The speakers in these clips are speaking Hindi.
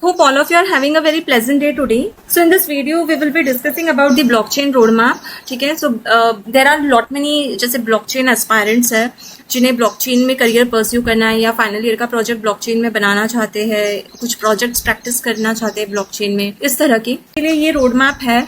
Hope all of you are having a very pleasant day today. So in this video we will be discussing about the blockchain roadmap. ठीक है, so there are lot many जैसे blockchain aspirants है जिन्हें blockchain में करियर परस्यू करना है या फाइनल ईयर का प्रोजेक्ट blockchain में बनाना चाहते हैं, कुछ प्रोजेक्ट्स प्रैक्टिस करना चाहते हैं blockchain में, इस तरह के लिए ये रोड मैप है.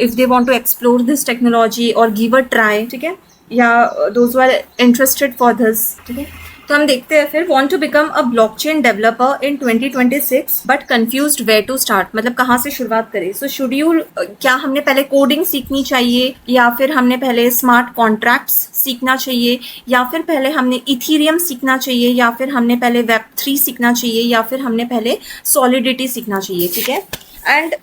If they want to explore this technology और गिव अ ट्राई, ठीक है, या those are interested for this, ठीक है. तो हम देखते हैं फिर. Want to become a blockchain developer in 2026 but confused where to start, मतलब कहाँ से शुरुआत करें. सो शेड्यूल, क्या हमने पहले कोडिंग सीखनी चाहिए या फिर हमने पहले स्मार्ट कॉन्ट्रैक्ट्स सीखना चाहिए या फिर पहले हमने इथीरियम सीखना चाहिए या फिर हमने पहले वेब3 सीखना चाहिए या फिर हमने पहले सॉलिडिटी सीखना चाहिए, ठीक है. And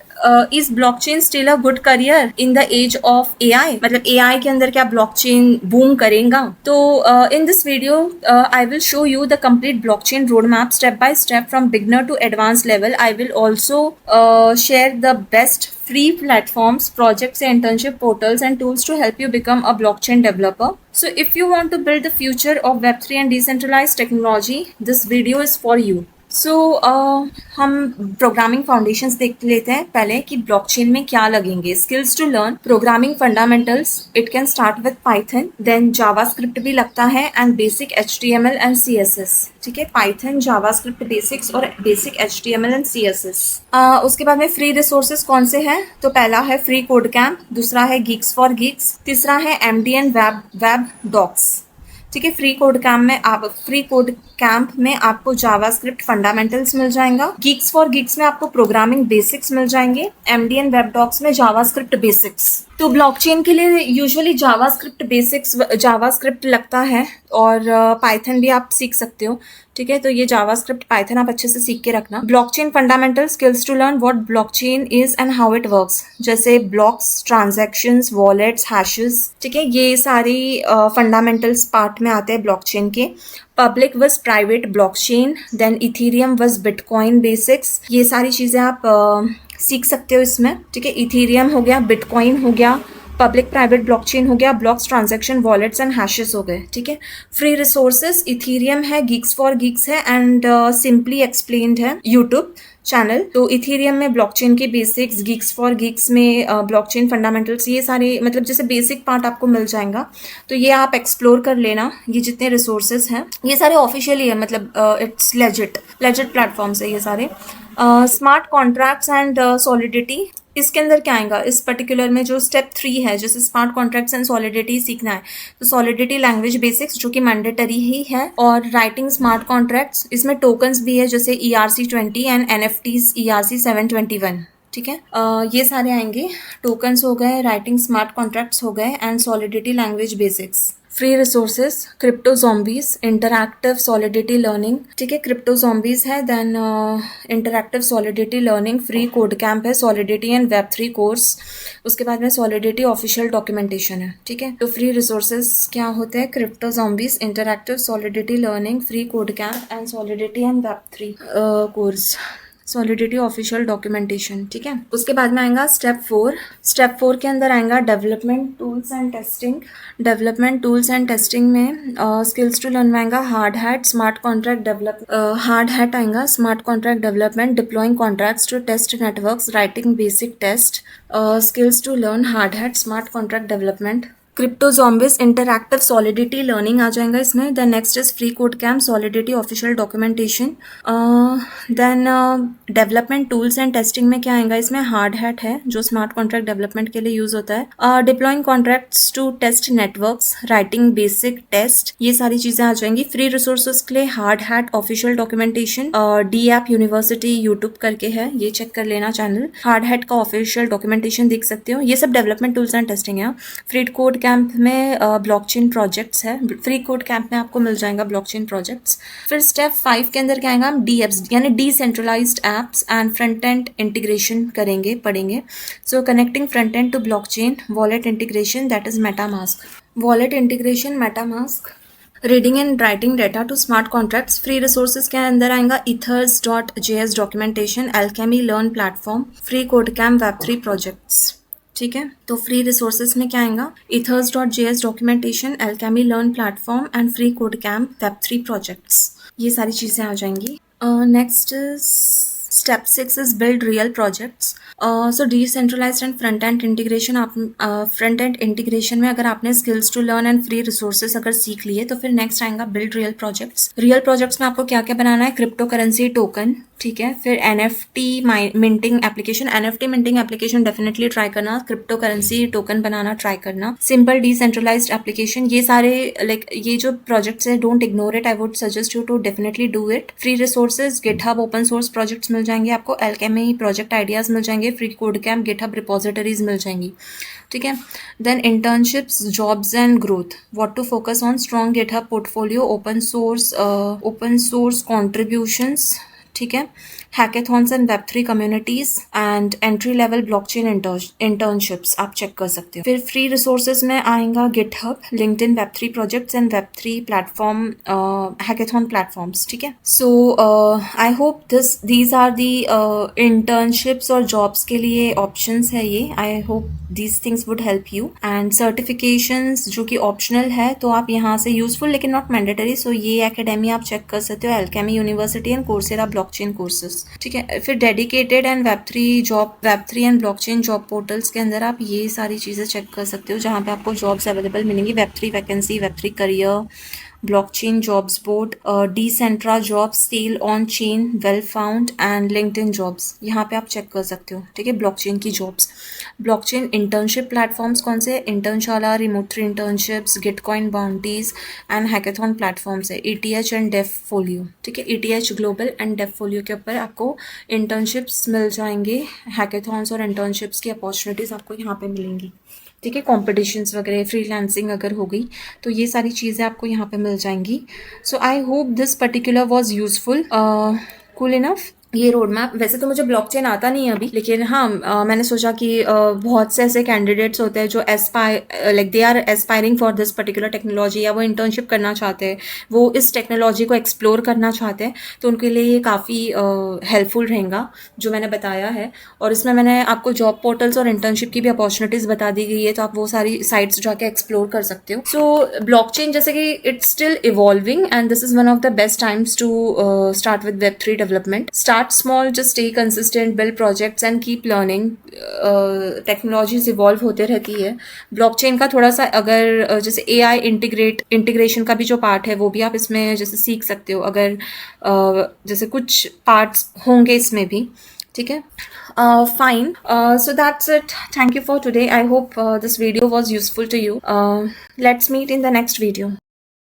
is blockchain still a good career in the age of AI, मतलब एआई के अंदर क्या ब्लॉकचेन बूम करेगा. तो in this video I will show you the complete blockchain road map step by step from beginner to advance level. I will also share the best free platforms, projects, internship portals and tools to help you become a blockchain developer. So if you want to build the future of Web3 and decentralized technology, this video is for you. सो हम प्रोग्रामिंग फाउंडेशंस देख लेते हैं पहले कि ब्लॉकचेन में क्या लगेंगे. Skills to learn programming fundamentals, it can start with Python, then JavaScript भी लगता है and basic HTML and CSS, ठीक है. पाइथन, जावास्क्रिप्ट बेसिक्स और बेसिक HTML एंड CSS. उसके बाद में फ्री रिसोर्सेज कौन से हैं, तो पहला है फ्री कोड कैम्प, दूसरा है गीक्स फॉर गीक्स, तीसरा है MDN वेब डॉक्स, ठीक है. फ्री कोड कैंप में आपको जावास्क्रिप्ट फंडामेंटल्स मिल जाएगा, गीक्स फॉर गीक्स में आपको प्रोग्रामिंग बेसिक्स मिल जाएंगे, MDN वेब डॉक्स में जावास्क्रिप्ट बेसिक्स. तो ब्लॉकचेन के लिए यूजुअली जावास्क्रिप्ट लगता है और पाइथन भी आप सीख सकते हो, ठीक है. तो ये जावास्क्रिप्ट पाइथन आप अच्छे से सीख के रखना. Blockchain fundamental skills to learn what blockchain is and how it works, जैसे ब्लॉक्स, ट्रांजैक्शंस, वॉलेट्स, हैशेस, ठीक है. ये सारी फंडामेंटल्स पार्ट में आते हैं ब्लॉकचेन के. Public versus private blockchain, then Ethereum versus bitcoin basics, ये सारी चीज़ें आप सीख सकते हो इसमें, ठीक है. इथीरियम हो गया, बिटकॉइन हो गया, पब्लिक प्राइवेट ब्लॉकचेन हो गया, blocks, transaction, wallets and hashes हो गए, ठीक है. फ्री रिसोर्सेज इथीरियम है, गीक्स फॉर गीक्स है एंड सिंपली एक्सप्लेन्ड है यूट्यूब चैनल. तो इथीरियम में ब्लॉकचेन के बेसिक्स, गीक्स फॉर गीक्स में ब्लॉकचेन फंडामेंटल्स, ये सारे मतलब जैसे बेसिक पार्ट आपको मिल जाएगा. तो ये आप एक्सप्लोर कर लेना. ये जितने रिसोर्सेज हैं ये सारे ऑफिशियली है, मतलब इट्स लेजिट प्लेटफॉर्म से ये सारे. स्मार्ट कॉन्ट्रैक्ट्स एंड सॉलिडिटी, इसके अंदर क्या आएगा इस पर्टिकुलर में, जो स्टेप 3 है, जैसे स्मार्ट कॉन्ट्रैक्ट्स एंड सॉलिडिटी सीखना है तो सॉलिडिटी लैंग्वेज बेसिक्स जो कि मैंडेटरी ही है, और राइटिंग स्मार्ट कॉन्ट्रैक्ट्स, इसमें टोकन्स भी है जैसे ERC20 एंड NFTs ERC721, ठीक है. ये सारे आएंगे. टोकन्स हो गए, राइटिंग स्मार्ट कॉन्ट्रैक्ट्स हो गए and Solidity language basics. Free resources Crypto zombies, interactive solidity learning, ठीक है. क्रिप्टो ज़ॉम्बीज है, then interactive solidity learning, Free Code Camp है, सॉलिडिटी एंड वेब3 कोर्स, उसके बाद में सॉलिडिटी ऑफिशियल डॉक्यूमेंटेशन है, ठीक है. तो फ्री रिसोर्सेज क्या होते हैं, crypto zombies, interactive solidity learning, Free Code camp and solidity and वेब3 कोर्स, सॉलिडिटी ऑफिशियल डॉक्यूमेंटेशन, ठीक है. उसके बाद में आएगा स्टेप 4. स्टेप 4 के अंदर आएगा development tools and testing. Development tools and testing में स्किल्स टू लर्न में आएगा Hardhat, smart contract Hardhat आएगा, smart contract development, deploying contracts to test networks, writing basic test. Skills to learn Hardhat, smart contract development. Crypto zombies, interactive solidity learning आ जाएगा इसमें. Then next is free code camp, solidity official documentation. Then development tools and testing में क्या आएगा इसमें, हार्ड हैट है जो स्मार्ट कॉन्ट्रैक्ट डेवलपमेंट के लिए यूज होता है, deploying contracts to test networks, writing basic test, ये सारी चीजें आ जाएंगी. फ्री रिसोर्सेज के लिए Hardhat official documentation, DApp University YouTube करके है, ये चेक कर लेना चैनल. हार्ड हैट का ऑफिशियल डॉक्यूमेंटेशन देख सकते हो. ये सब डेवलपमेंट टूल्स एंड टेस्टिंग है. फ्री कोड कैंप में ब्लॉकचेन प्रोजेक्ट्स है, फ्री कोड कैंप में आपको मिल जाएगा ब्लॉकचेन प्रोजेक्ट्स. फिर स्टेप 5 के अंदर क्या आएगा, हम DApps यानी decentralised apps and front end integration पढ़ेंगे. So connecting front end to blockchain, wallet integration, that is MetaMask, wallet integration, MetaMask. Reading and writing data to smart contracts. Free resources के अंदर आएगा ethers.js documentation, Alchemy learn platform, free code camp, web3 projects, ठीक है. तो फ्री रिसोर्सेज में क्या आएगा, ethers.js documentation, Alchemy learn platform and free code camp, web3 projects, ये सारी चीज़ें आ जाएंगी. Next Step 6 is build real projects. So decentralized and front end integration, आप फ्रंट एंड इंटीग्रेशन में अगर आपने skills to learn and free resources अगर सीख लिए तो फिर नेक्स्ट आएगा build real projects. Real projects में आपको क्या क्या बनाना है? क्रिप्टो करेंसी टोकन, ठीक है. फिर NFT minting application. NFT minting application definitely try करना. क्रिप्टो करेंसी टोकन बनाना ट्राई करना. Simple decentralised application. ये सारे लाइक ये जो प्रोजेक्ट्स है, don't ignore it. I would suggest you to definitely do it. Free resources, GitHub open source projects मिल जाएंगे आपको. एल्केमी प्रोजेक्ट आइडियाज मिल जाएंगे. Free code camp, GitHub repositories मिल जाएंगी, ठीक है. Then internships, jobs and growth. What to focus on? Strong GitHub portfolio, open source contributions, ठीक है. Hackathons and web3 communities and entry level blockchain internships आप चेक कर सकते हो. फिर फ्री रिसोर्सेज में आएगा GitHub, LinkedIn, web3 projects and web3 platform, hackathon platforms, ठीक है. So I hope these are the internships और जॉब्स के लिए ऑप्शंस है ये. I hope these things would help you. And certifications जो कि ऑप्शनल है तो आप यहाँ से यूजफुल लेकिन नॉट मैंडेटरी. सो ये एकेडमी आप चेक कर सकते हो, alchemy university and Coursera blockchain courses, ठीक है. फिर dedicated and Web3 and blockchain job portals के अंदर आप ये सारी चीज़ें चेक कर सकते हो जहाँ पे आपको जॉब्स अवेलेबल मिलेंगी. Web3 vacancy, web3 career, blockchain jobs board, decentra jobs, cell on chain, Wellfound and LinkedIn jobs. यहाँ पे आप चेक कर सकते हो, ठीक है, ब्लॉकचेन की जॉब्स. ब्लॉकचेन इंटर्नशिप प्लेटफॉर्म्स कौन से? Internshala, remote internships, Gitcoin bounties and hackathon platforms है. ETH एंड डेफोलियो, ठीक है. ETH ग्लोबल एंड डेफोलियो के ऊपर आपको इंटर्नशिप्स मिल जाएंगे. हैकेथॉन्स और इंटर्नशिप्स की अपॉर्चुनिटीज़ आपको यहाँ पे मिलेंगी, ठीक है. कॉम्पिटिशन्स वगैरह, फ्रीलांसिंग अगर हो गई तो ये सारी चीज़ें आपको यहाँ पे मिल जाएंगी. So I hope this particular was useful. Cool enough. ये रोड मैप. वैसे तो मुझे ब्लॉकचेन आता नहीं है अभी, लेकिन हाँ मैंने सोचा कि बहुत से ऐसे कैंडिडेट्स होते हैं जो like they are aspiring for this particular technology, या वो इंटर्नशिप करना चाहते हैं, वो इस टेक्नोलॉजी को एक्सप्लोर करना चाहते हैं, तो उनके लिए ये काफ़ी हेल्पफुल रहेगा जो मैंने बताया है. और इसमें मैंने आपको जॉब पोर्टल्स और इंटर्नशिप की भी अपॉर्चुनिटीज़ बता दी गई है, तो आप वो सारी साइट्स जाके एक्सप्लोर कर सकते हो. सो ब्लॉकचेन जैसे कि it's still evolving and this is one of the best times to start with वेब3 development. Start small, just stay consistent, build projects and keep learning. Technologies evolve होते रहती है. ब्लॉकचेन का थोड़ा सा अगर जैसे AI इंटीग्रेशन का भी जो पार्ट है वो भी आप इसमें जैसे सीख सकते हो, अगर जैसे कुछ पार्ट्स होंगे इसमें भी, ठीक है. Fine. So that's it. Thank you for today. I hope this video was useful to you. Let's meet in the next video.